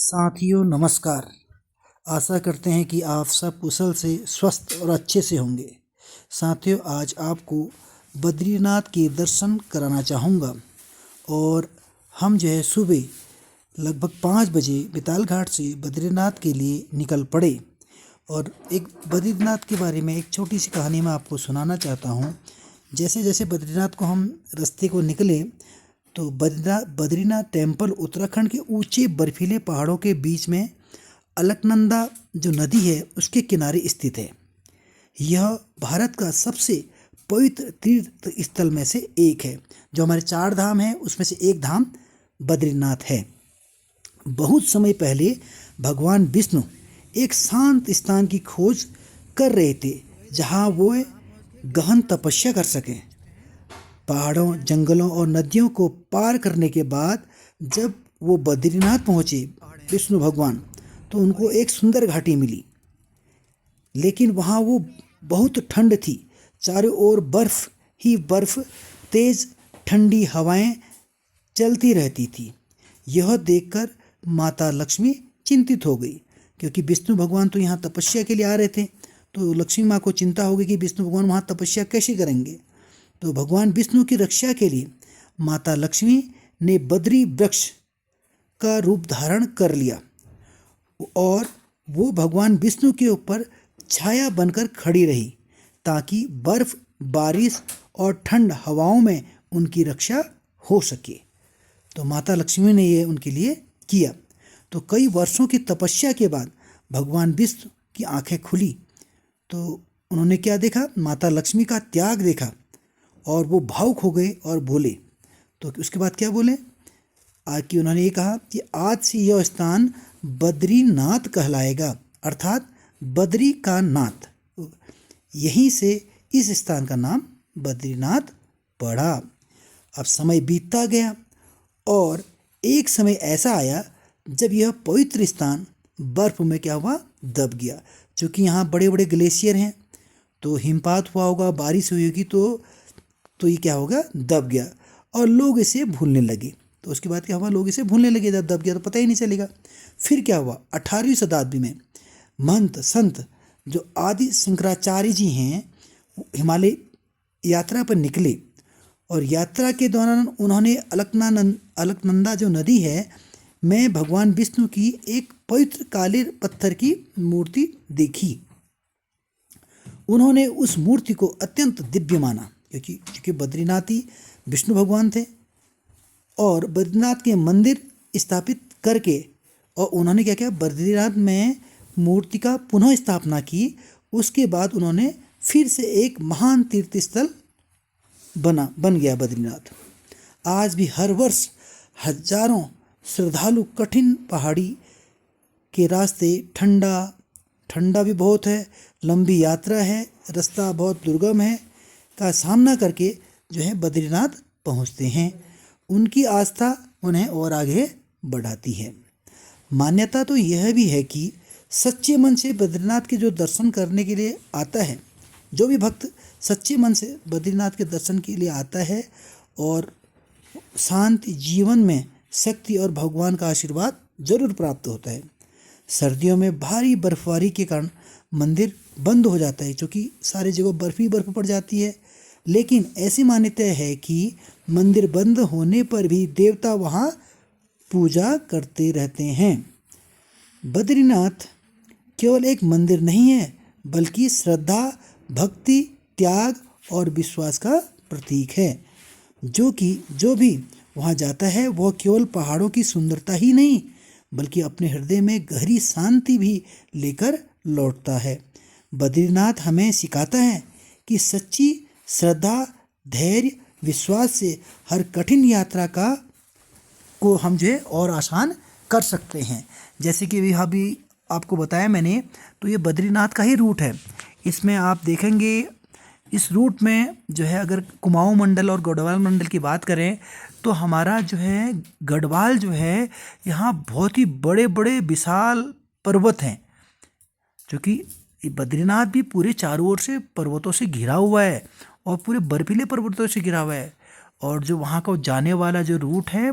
साथियों नमस्कार। आशा करते हैं कि आप सब कुशल से स्वस्थ और अच्छे से होंगे। साथियों आज आपको बद्रीनाथ के दर्शन कराना चाहूँगा और हम सुबह लगभग 5 बजे बेताल घाट से बद्रीनाथ के लिए निकल पड़े। और एक बद्रीनाथ के बारे में एक छोटी सी कहानी मैं आपको सुनाना चाहता हूँ। जैसे जैसे बद्रीनाथ को हम रास्ते को निकले तो बद्रीनाथ टेम्पल उत्तराखंड के ऊंचे बर्फीले पहाड़ों के बीच में अलकनंदा जो नदी है उसके किनारे स्थित है। यह भारत का सबसे पवित्र तीर्थ स्थल में से एक है। जो हमारे 4 धाम हैं उसमें से एक धाम बद्रीनाथ है। बहुत समय पहले भगवान विष्णु एक शांत स्थान की खोज कर रहे थे जहाँ वो गहन तपस्या कर सकें। पहाड़ों, जंगलों और नदियों को पार करने के बाद जब वो बद्रीनाथ पहुँचे विष्णु भगवान, तो उनको एक सुंदर घाटी मिली। लेकिन वहाँ वो बहुत ठंड थी, चारों ओर बर्फ ही बर्फ, तेज ठंडी हवाएं चलती रहती थी। यह देखकर माता लक्ष्मी चिंतित हो गई, क्योंकि विष्णु भगवान तो यहाँ तपस्या के लिए आ रहे थे। तो लक्ष्मी माँ को चिंता हो गई कि विष्णु भगवान वहाँ तपस्या कैसे करेंगे। तो भगवान विष्णु की रक्षा के लिए माता लक्ष्मी ने बद्री वृक्ष का रूप धारण कर लिया और वो भगवान विष्णु के ऊपर छाया बनकर खड़ी रही, ताकि बर्फ, बारिश और ठंड हवाओं में उनकी रक्षा हो सके। तो माता लक्ष्मी ने ये उनके लिए किया। तो कई वर्षों की तपस्या के बाद भगवान विष्णु की आंखें खुली तो उन्होंने क्या देखा? माता लक्ष्मी का त्याग देखा और वो भावुक हो गए और बोले। तो उसके बाद क्या बोले? कि उन्होंने ये कहा कि आज से यह स्थान बद्रीनाथ कहलाएगा, अर्थात बद्री का नाथ। यहीं से इस स्थान का नाम बद्रीनाथ पड़ा। अब समय बीतता गया और एक समय ऐसा आया जब यह पवित्र स्थान बर्फ में क्या हुआ? दब गया। क्योंकि यहाँ बड़े बड़े ग्लेशियर हैं, तो हिमपात हुआ होगा, बारिश हुई होगी, तो ये क्या होगा? दब गया और लोग इसे भूलने लगे। तो उसके बाद क्या हुआ? लोग इसे भूलने लगे। जब दब गया तो पता ही नहीं चलेगा। फिर क्या हुआ? 18वीं शताब्दी में महंत संत जो आदि शंकराचार्य जी हैं हिमालय यात्रा पर निकले और यात्रा के दौरान उन्होंने अलकनंदा जो नदी है में भगवान विष्णु की एक पवित्र काले पत्थर की मूर्ति देखी। उन्होंने उस मूर्ति को अत्यंत दिव्य माना, क्योंकि बद्रीनाथ ही विष्णु भगवान थे। और बद्रीनाथ के मंदिर स्थापित करके और उन्होंने क्या किया? बद्रीनाथ में मूर्ति का पुनः स्थापना की। उसके बाद उन्होंने फिर से एक महान तीर्थ स्थल बन गया बद्रीनाथ। आज भी हर वर्ष हजारों श्रद्धालु कठिन पहाड़ी के रास्ते, ठंडा भी बहुत है, लंबी यात्रा है, रास्ता बहुत दुर्गम है, का सामना करके बद्रीनाथ पहुंचते हैं। उनकी आस्था उन्हें और आगे बढ़ाती है। मान्यता तो यह भी है कि सच्चे मन से बद्रीनाथ के जो दर्शन करने के लिए आता है, जो भी भक्त सच्चे मन से बद्रीनाथ के दर्शन के लिए आता है और शांत जीवन में शक्ति और भगवान का आशीर्वाद जरूर प्राप्त होता है। सर्दियों में भारी बर्फबारी के कारण मंदिर बंद हो जाता है, क्योंकि सारी जगह बर्फ ही बर्फ पड़ जाती है। लेकिन ऐसी मान्यता है कि मंदिर बंद होने पर भी देवता वहाँ पूजा करते रहते हैं। बद्रीनाथ केवल एक मंदिर नहीं है, बल्कि श्रद्धा, भक्ति, त्याग और विश्वास का प्रतीक है। जो भी वहाँ जाता है वह केवल पहाड़ों की सुंदरता ही नहीं, बल्कि अपने हृदय में गहरी शांति भी लेकर लौटता है। बद्रीनाथ हमें सिखाता है कि सच्ची श्रद्धा, धैर्य, विश्वास से हर कठिन यात्रा को हम और आसान कर सकते हैं। जैसे कि अभी आपको बताया मैंने, तो ये बद्रीनाथ का ही रूट है। इसमें आप देखेंगे इस रूट में अगर कुमाऊं मंडल और गढ़वाल मंडल की बात करें तो हमारा गढ़वाल यहाँ बहुत ही बड़े बड़े विशाल पर्वत हैं, क्योंकि बद्रीनाथ भी पूरे चारों ओर से पर्वतों से घिरा हुआ है और पूरे बर्फीले पर्वतों से घिरा हुआ है। और जो वहाँ का जाने वाला जो रूट है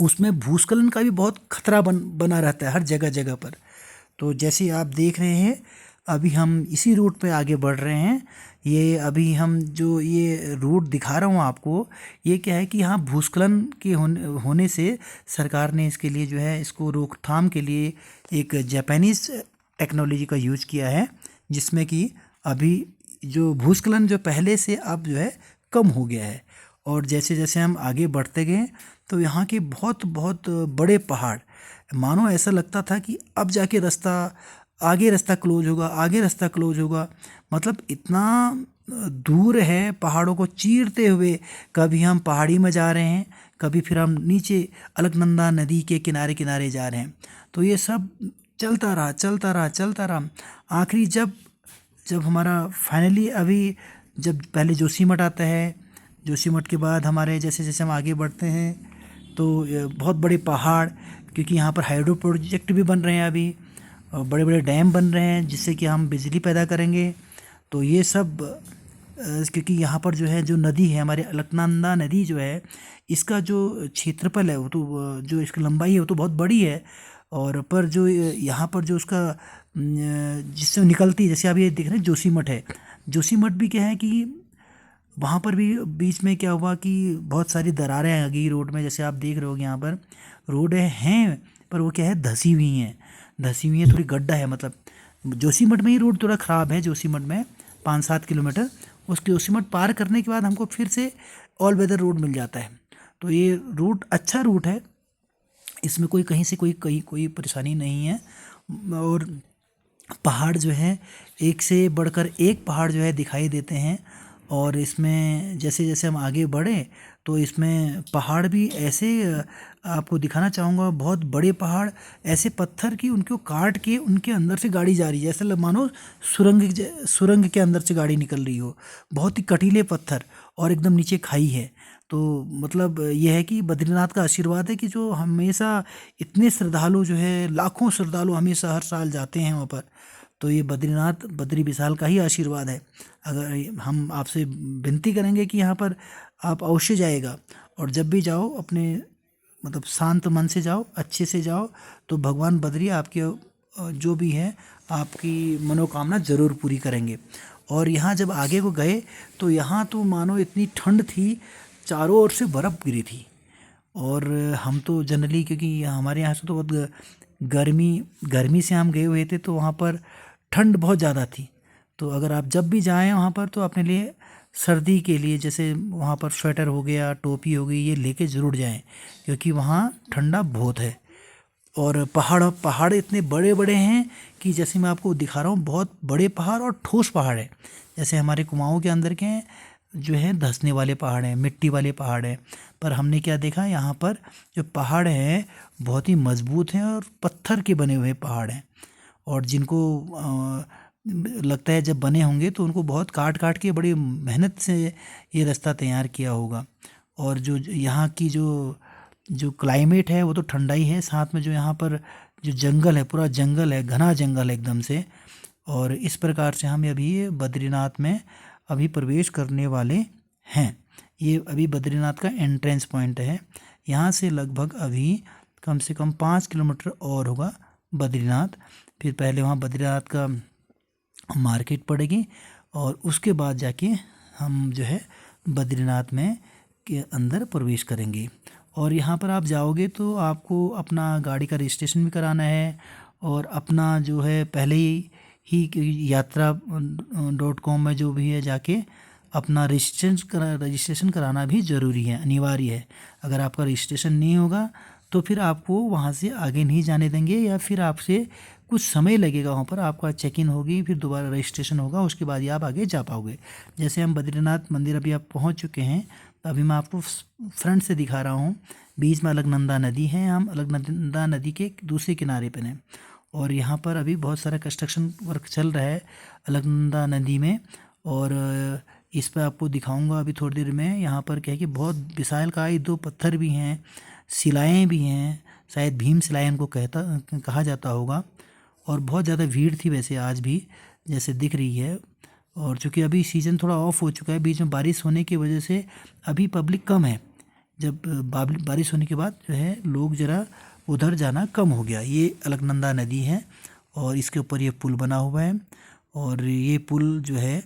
उसमें भूस्खलन का भी बहुत खतरा बना रहता है हर जगह जगह पर। तो जैसे आप देख रहे हैं, अभी हम इसी रूट पे आगे बढ़ रहे हैं। ये अभी हम जो ये रूट दिखा रहा हूँ आपको, ये क्या है कि यहाँ भूस्खलन के होने से सरकार ने इसके लिए जो है इसको रोकथाम के लिए एक जापानीज़ टेक्नोलॉजी का यूज किया है, जिसमें कि अभी जो भूस्खलन जो पहले से अब जो है कम हो गया है। और जैसे जैसे हम आगे बढ़ते गए तो यहाँ के बहुत बहुत बड़े पहाड़, मानो ऐसा लगता था कि अब जाके रास्ता क्लोज होगा, आगे रास्ता क्लोज होगा। मतलब इतना दूर है, पहाड़ों को चीरते हुए कभी हम पहाड़ी में जा रहे हैं, कभी फिर हम नीचे अलकनंदा नदी के किनारे किनारे जा रहे हैं। तो ये सब चलता रहा चलता रहा चलता रहा। आखिरी जब हमारा फाइनली अभी जब पहले जोशीमठ आता है, जोशीमठ के बाद हमारे जैसे जैसे हम आगे बढ़ते हैं तो बहुत बड़े पहाड़, क्योंकि यहाँ पर हाइड्रो प्रोजेक्ट भी बन रहे हैं अभी, और बड़े बड़े डैम बन रहे हैं जिससे कि हम बिजली पैदा करेंगे। तो ये सब क्योंकि यहाँ पर जो है जो नदी है हमारे अलकनंदा नदी जो है, इसका जो क्षेत्रफल है वो तो जो इसकी लंबाई है वो तो बहुत बड़ी है। और पर जो यहाँ पर जो उसका जिससे निकलती है, जैसे आप ये देख रहे हैं जोशीमठ है, जोशीमठ भी क्या है कि वहाँ पर भी बीच में क्या हुआ कि बहुत सारी दरारें आ गई रोड में। जैसे आप देख रहे हो यहाँ पर रोड हैं पर वो क्या है धसी हुई हैं, थोड़ी गड्ढा है। मतलब जोशीमठ में ही रोड थोड़ा ख़राब है, जोशीमठ में 5-7 किलोमीटर, उसके जोशीमठ पार करने के बाद हमको फिर से ऑल वेदर रोड मिल जाता है। तो ये रूट अच्छा रूट है, इसमें कोई कहीं से कोई परेशानी नहीं है। और पहाड़ जो है एक से बढ़कर एक पहाड़ जो है दिखाई देते हैं। और इसमें जैसे जैसे हम आगे बढ़े तो इसमें पहाड़ भी ऐसे आपको दिखाना चाहूँगा, बहुत बड़े पहाड़, ऐसे पत्थर की उनको काट के उनके अंदर से गाड़ी जा रही है, ऐसा मानो सुरंग के अंदर से गाड़ी निकल रही हो। बहुत ही कटीले पत्थर और एकदम नीचे खाई है। तो मतलब यह है कि बद्रीनाथ का आशीर्वाद है कि जो हमेशा इतने श्रद्धालु जो है, लाखों श्रद्धालु हमेशा हर साल जाते हैं वहाँ पर। तो ये बद्रीनाथ बद्री विशाल का ही आशीर्वाद है। अगर हम आपसे विनती करेंगे कि यहाँ पर आप अवश्य जाएगा, और जब भी जाओ अपने मतलब शांत मन से जाओ, अच्छे से जाओ, तो भगवान बद्री आपके जो भी है आपकी मनोकामना ज़रूर पूरी करेंगे। और यहाँ जब आगे को गए तो यहाँ तो मानो इतनी ठंड थी, चारों ओर से बर्फ़ गिरी थी। और हम तो जनरली क्योंकि हमारे यहाँ से तो बहुत गर्मी से हम गए हुए थे, तो वहाँ पर ठंड बहुत ज़्यादा थी। तो अगर आप जब भी जाएं वहाँ पर तो अपने लिए सर्दी के लिए जैसे वहाँ पर स्वेटर हो गया, टोपी हो गई, ये लेके ज़रूर जाएं, क्योंकि वहाँ ठंडा बहुत है। और पहाड़ इतने बड़े बड़े हैं कि जैसे मैं आपको दिखा रहा हूँ, बहुत बड़े पहाड़ और ठोस पहाड़ है। जैसे हमारे कुमाऊँ के अंदर के जो है धंसने वाले पहाड़ हैं, मिट्टी वाले पहाड़ हैं, पर हमने क्या देखा, यहाँ पर जो पहाड़ हैं बहुत ही मजबूत हैं और पत्थर के बने हुए पहाड़ हैं। और जिनको लगता है जब बने होंगे तो उनको बहुत काट काट के बड़ी मेहनत से ये रास्ता तैयार किया होगा। और जो यहाँ की जो क्लाइमेट है वो तो ठंडा ही है, साथ में जो यहाँ पर जो जंगल है, पूरा जंगल है, घना जंगल है एकदम से। और इस प्रकार से हम अभी बद्रीनाथ में अभी प्रवेश करने वाले हैं। ये अभी बद्रीनाथ का एंट्रेंस पॉइंट है। यहाँ से लगभग अभी कम से कम 5 किलोमीटर और होगा बद्रीनाथ। फिर पहले वहाँ बद्रीनाथ का मार्केट पड़ेगी और उसके बाद जाके हम जो है बद्रीनाथ में के अंदर प्रवेश करेंगे। और यहाँ पर आप जाओगे तो आपको अपना गाड़ी का रजिस्ट्रेशन भी कराना है, और अपना जो है पहले ही यात्रा.com में जो भी है जाके अपना रजिस्ट्रेशन कराना भी ज़रूरी है, अनिवार्य है। अगर आपका रजिस्ट्रेशन नहीं होगा तो फिर आपको वहाँ से आगे नहीं जाने देंगे, या फिर आपसे कुछ समय लगेगा, वहाँ पर आपका चेक इन होगी, फिर दोबारा रजिस्ट्रेशन होगा, उसके बाद ही आप आगे जा पाओगे। जैसे हम बद्रीनाथ मंदिर अभी आप पहुँच चुके हैं, तो अभी मैं आपको फ्रंट से दिखा रहा हूँ। बीच में अलकनंदा नदी है, हम अलकनंदा नदी के दूसरे किनारे पर हैं। और यहाँ पर अभी बहुत सारा कंस्ट्रक्शन वर्क चल रहा है अलकनंदा नदी में, और इस पर आपको दिखाऊंगा अभी थोड़ी देर में। यहाँ पर क्या है कि बहुत विशालकाय 2 पत्थर भी हैं, शिलाएँ भी हैं, शायद भीम शिलाएँ उनको कहा जाता होगा। और बहुत ज़्यादा भीड़ थी वैसे आज भी जैसे दिख रही है। और चूँकि अभी सीज़न थोड़ा ऑफ हो चुका है, बीच में बारिश होने की वजह से अभी पब्लिक कम है, जब बारिश होने के बाद जो है लोग ज़रा उधर जाना कम हो गया। ये अलकनंदा नदी है और इसके ऊपर ये पुल बना हुआ है और ये पुल जो है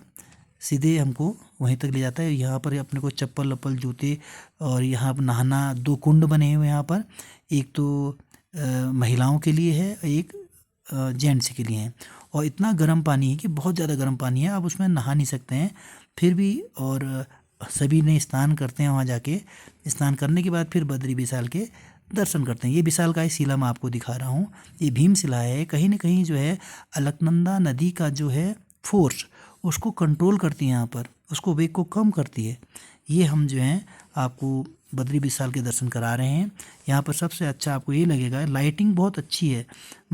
सीधे हमको वहीं तक ले जाता है। यहाँ पर अपने को चप्पल वप्पल जूते और यहाँ पर नहाना, 2 कुंड बने हुए हैं यहाँ पर। एक तो महिलाओं के लिए है, एक जेंट्स के लिए है और इतना गर्म पानी है कि बहुत ज़्यादा गर्म पानी है, आप उसमें नहा नहीं सकते हैं फिर भी। और सभी ने स्नान करते हैं वहाँ जाके। स्नान करने के बाद फिर बद्री विशाल के दर्शन करते हैं। ये विशालकाय शिला मैं आपको दिखा रहा हूँ, ये भीम शिला है। कहीं ना कहीं जो है अलकनंदा नदी का जो है फोर्स उसको कंट्रोल करती है यहाँ पर, उसको वेग को कम करती है। ये हम जो हैं आपको बद्री विशाल के दर्शन करा रहे हैं। यहाँ पर सबसे अच्छा आपको ये लगेगा, लाइटिंग बहुत अच्छी है,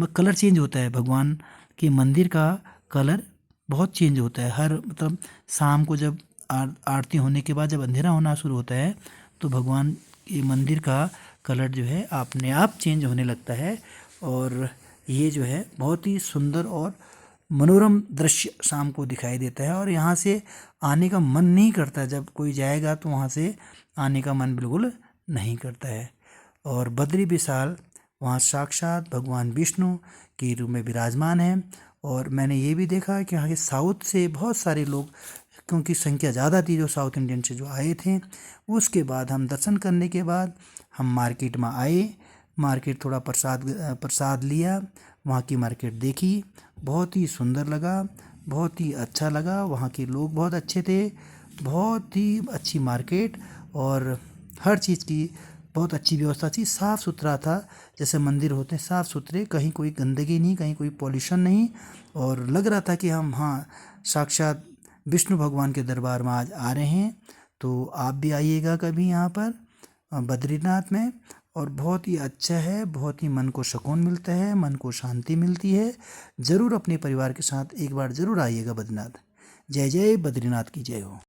कलर चेंज होता है। भगवान के मंदिर का कलर बहुत चेंज होता है हर मतलब शाम को जब आरती होने के बाद जब अंधेरा होना शुरू होता है तो भगवान के मंदिर का कलर जो है अपने आप चेंज होने लगता है। और ये जो है बहुत ही सुंदर और मनोरम दृश्य शाम को दिखाई देता है और यहाँ से आने का मन नहीं करता। जब कोई जाएगा तो वहाँ से आने का मन बिल्कुल नहीं करता है। और बद्री विशाल वहाँ साक्षात भगवान विष्णु के रूप में विराजमान है। और मैंने ये भी देखा कि यहाँ के साउथ से बहुत सारे लोग, क्योंकि संख्या ज़्यादा थी जो साउथ इंडियन से जो आए थे। उसके बाद हम दर्शन करने के बाद हम मार्केट में आए, मार्केट थोड़ा प्रसाद लिया, वहाँ की मार्केट देखी, बहुत ही सुंदर लगा, बहुत ही अच्छा लगा। वहाँ के लोग बहुत अच्छे थे, बहुत ही अच्छी मार्केट और हर चीज़ की बहुत अच्छी व्यवस्था थी, साफ़ सुथरा था। जैसे मंदिर होते हैं साफ़ सुथरे, कहीं कोई गंदगी नहीं, कहीं कोई पॉल्यूशन नहीं। और लग रहा था कि हम हाँ साक्षात विष्णु भगवान के दरबार में आज आ रहे हैं। तो आप भी आइएगा कभी यहाँ पर बद्रीनाथ में। और बहुत ही अच्छा है, बहुत ही मन को सुकून मिलता है, मन को शांति मिलती है। ज़रूर अपने परिवार के साथ एक बार ज़रूर आइएगा बद्रीनाथ। जय जय बद्रीनाथ की जय हो।